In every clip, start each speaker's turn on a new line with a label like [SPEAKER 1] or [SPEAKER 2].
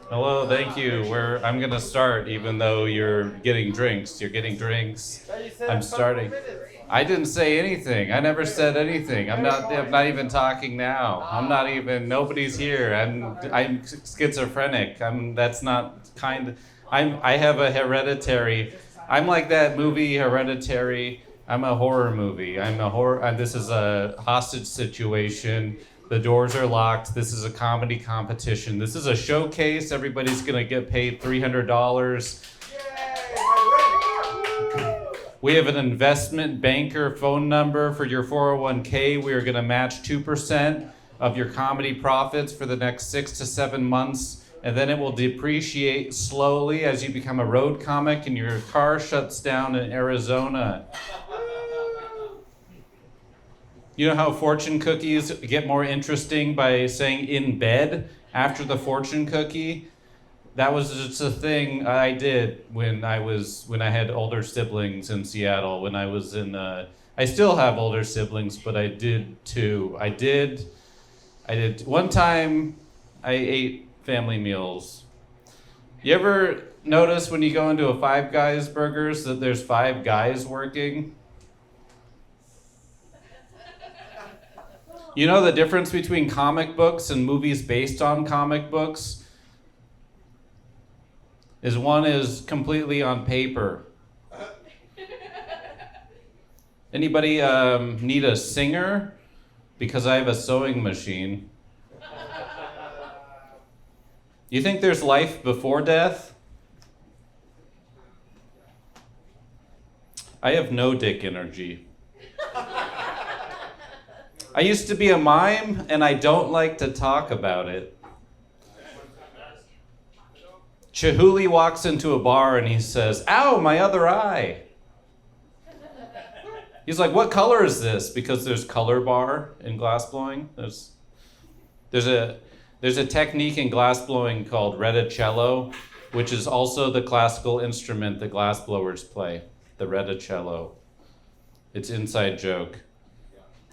[SPEAKER 1] Hello, thank you. I'm gonna start, even though you're getting drinks. You're getting drinks. I'm starting. I didn't say anything. I never said anything. I'm not even talking now. I'm not even. Nobody's here. I'm schizophrenic. That's not kind. I have a hereditary. I'm like that movie Hereditary. I'm a horror movie. I'm a horror. This is a hostage situation. The doors are locked. This is a comedy competition. This is a showcase. Everybody's gonna get paid $300. We have an investment banker phone number for your 401k. We are gonna match 2% of your comedy profits for the next 6 to 7 months. And then it will depreciate slowly as you become a road comic and your car shuts down in Arizona. You know how fortune cookies get more interesting by saying in bed after the fortune cookie? That was just a thing I did when I had older siblings in Seattle. I still have older siblings, but I did too. I did. One time, I ate family meals. You ever notice when you go into a Five Guys Burgers that there's five guys working? You know the difference between comic books and movies based on comic books? Is one is completely on paper. Anybody need a singer? Because I have a sewing machine. You think there's life before death? I have no dick energy. I used to be a mime, and I don't like to talk about it. Chihuly walks into a bar and he says, "Ow, my other eye." He's like, "What color is this?" Because there's color bar in glassblowing. There's a technique in glassblowing called Rodeo, which is also the classical instrument that glassblowers play, the Rodeo. It's inside joke.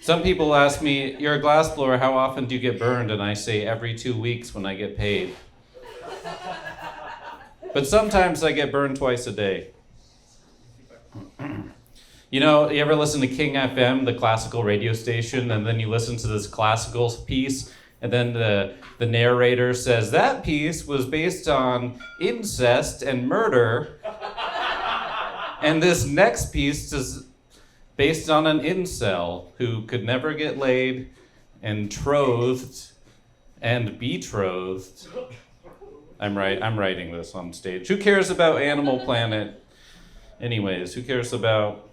[SPEAKER 1] Some people ask me, "You're a glassblower, how often do you get burned?" And I say, every 2 weeks when I get paid. But sometimes I get burned twice a day. You ever listen to King FM, the classical radio station, and then you listen to this classical piece, and then the narrator says, "That piece was based on incest and murder, and this next piece is based on an incel who could never get laid and trothed and betrothed." I'm writing this on stage. Who cares about Animal Planet? Anyways, who cares about...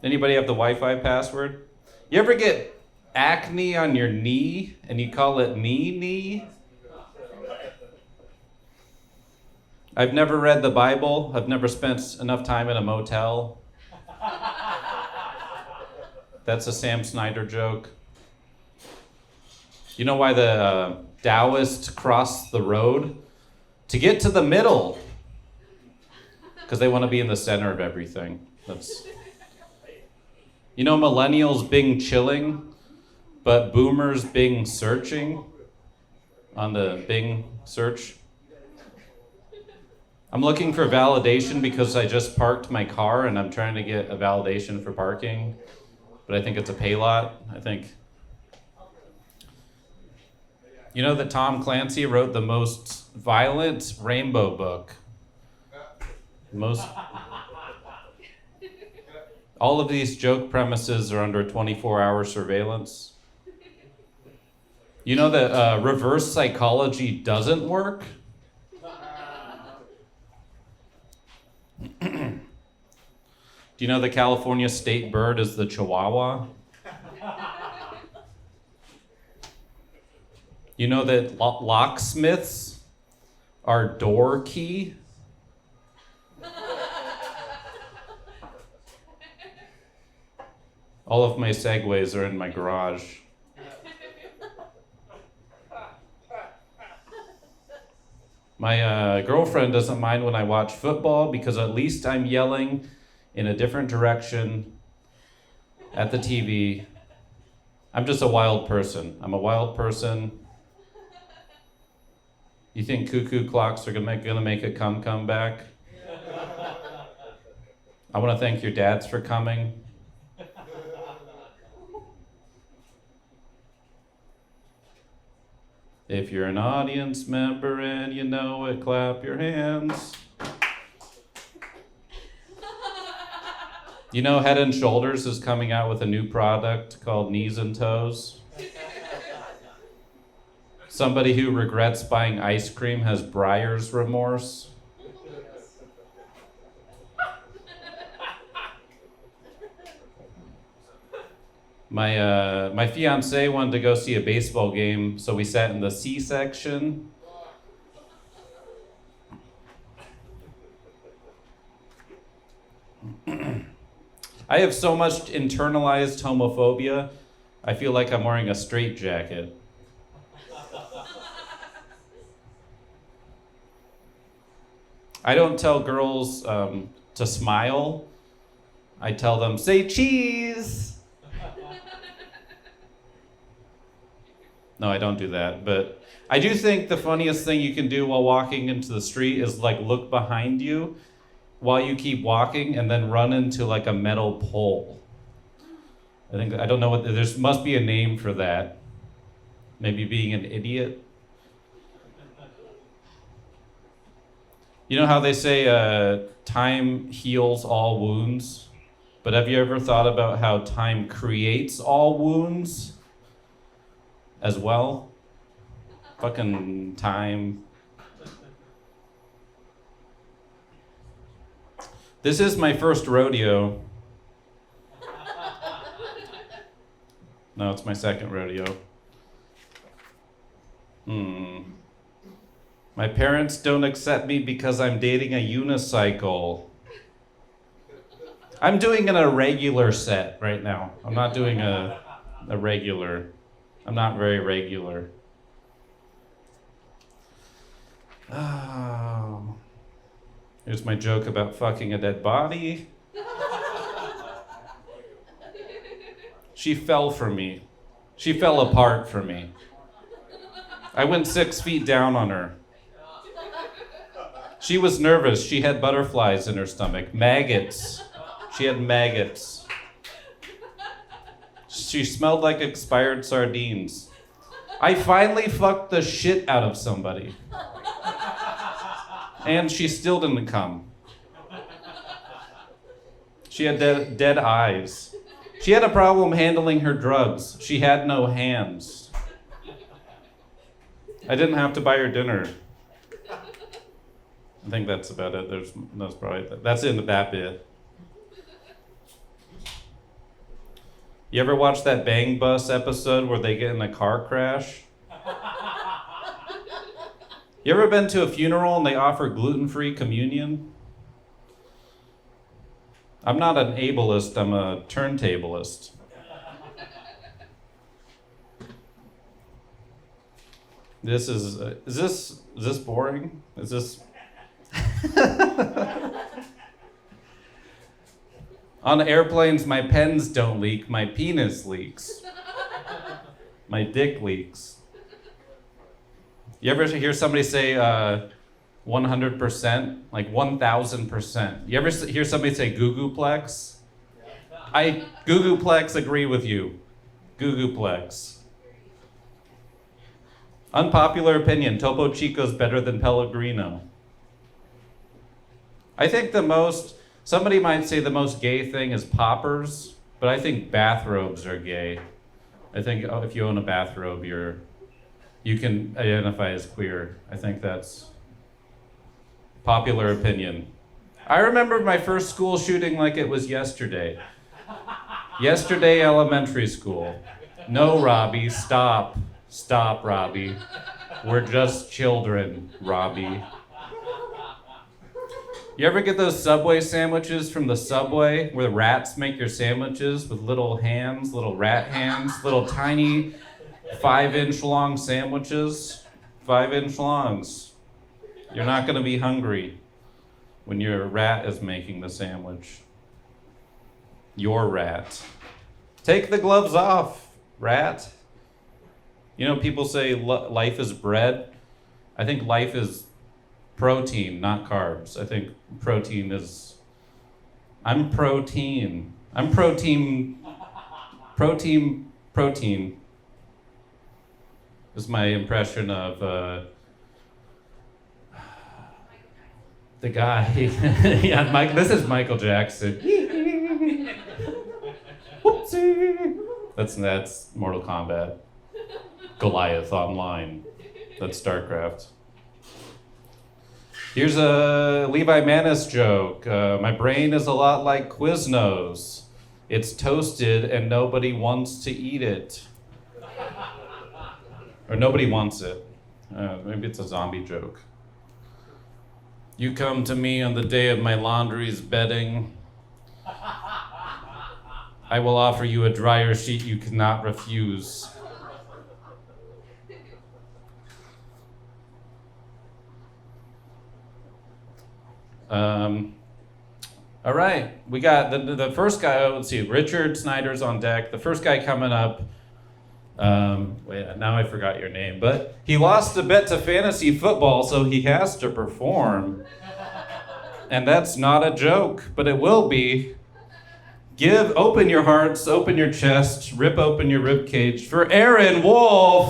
[SPEAKER 1] Anybody have the Wi-Fi password? You ever get acne on your knee and you call it knee? I've never read the Bible. I've never spent enough time in a motel. That's a Sam Snyder joke. You know why the Taoists cross the road? To get to the middle. Because they want to be in the center of everything. Millennials Bing chilling, but boomers Bing searching on the Bing search. I'm looking for validation because I just parked my car and I'm trying to get a validation for parking. But I think it's a pay lot, I think. You know that Tom Clancy wrote the most violent rainbow book. All of these joke premises are under 24-hour surveillance. You know that reverse psychology doesn't work? Do you know the California state bird is the Chihuahua? You know that locksmiths are door key? All of my segues are in my garage. My girlfriend doesn't mind when I watch football because at least I'm yelling in a different direction at the TV. I'm just a wild person. I'm a wild person. You think Cuckoo Clocks are gonna make a come back? I want to thank your dads for coming. If you're an audience member and you know it, clap your hands. You know Head and Shoulders is coming out with a new product called Knees and Toes? Somebody who regrets buying ice cream has Breyer's remorse. My fiance wanted to go see a baseball game, so we sat in the C section. I have so much internalized homophobia, I feel like I'm wearing a straitjacket. I don't tell girls to smile. I tell them, say cheese. No, I don't do that, but I do think the funniest thing you can do while walking into the street is like look behind you while you keep walking and then run into like a metal pole. I don't know what, there must be a name for that. Maybe being an idiot. You know how they say time heals all wounds? But have you ever thought about how time creates all wounds as well? Fucking time. This is my first rodeo. No, it's my second rodeo. My parents don't accept me because I'm dating a unicycle. I'm doing an irregular set right now. I'm not doing a regular. I'm not very regular. Oh. Here's my joke about fucking a dead body. She fell for me. She fell apart for me. I went 6 feet down on her. She was nervous. She had butterflies in her stomach. Maggots. She had maggots. She smelled like expired sardines. I finally fucked the shit out of somebody. And she still didn't come. She had dead eyes. She had a problem handling her drugs. She had no hands. I didn't have to buy her dinner. I think that's about it. That's in that bit. You ever watch that Bang Bus episode where they get in a car crash? You ever been to a funeral and they offer gluten-free communion? I'm not an ableist, I'm a turntablist. Is this boring? Is this... On airplanes, my pens don't leak, my penis leaks. My dick leaks. You ever hear somebody say 100%? Like 1,000%. You ever hear somebody say Googleplex? I Googleplex agree with you. Googleplex. Unpopular opinion, Topo Chico's better than Pellegrino. I think somebody might say the most gay thing is poppers, but I think bathrobes are gay. I think if you own a bathrobe, you can identify as queer. I think that's popular opinion. I remember my first school shooting like it was yesterday. Yesterday, elementary school. No, Robbie, stop. Stop, Robbie. We're just children, Robbie. You ever get those Subway sandwiches from the Subway where the rats make your sandwiches with little hands, little rat hands, little tiny 5-inch long sandwiches? 5-inch longs. You're not gonna be hungry when your rat is making the sandwich. Your rat. Take the gloves off, rat. You know, people say life is bread. I think life is protein, not carbs. I think protein is. I'm protein. I'm protein. Protein is my impression of the guy. Yeah, Mike. This is Michael Jackson. Whoopsie. That's Mortal Kombat. Goliath Online. That's StarCraft. Here's a Levi Manus joke. My brain is a lot like Quiznos. It's toasted and nobody wants to eat it. Or nobody wants it. Maybe it's a zombie joke. You come to me on the day of my laundry's bedding. I will offer you a dryer sheet you cannot refuse. All right, we got the first guy. Let's see, Richard Snyder's on deck. The first guy coming up. Wait, now I forgot your name, but he lost a bet to fantasy football, so he has to perform. And that's not a joke, but it will be. Open your hearts, open your chest, rip open your rib cage for Aaron Wolf.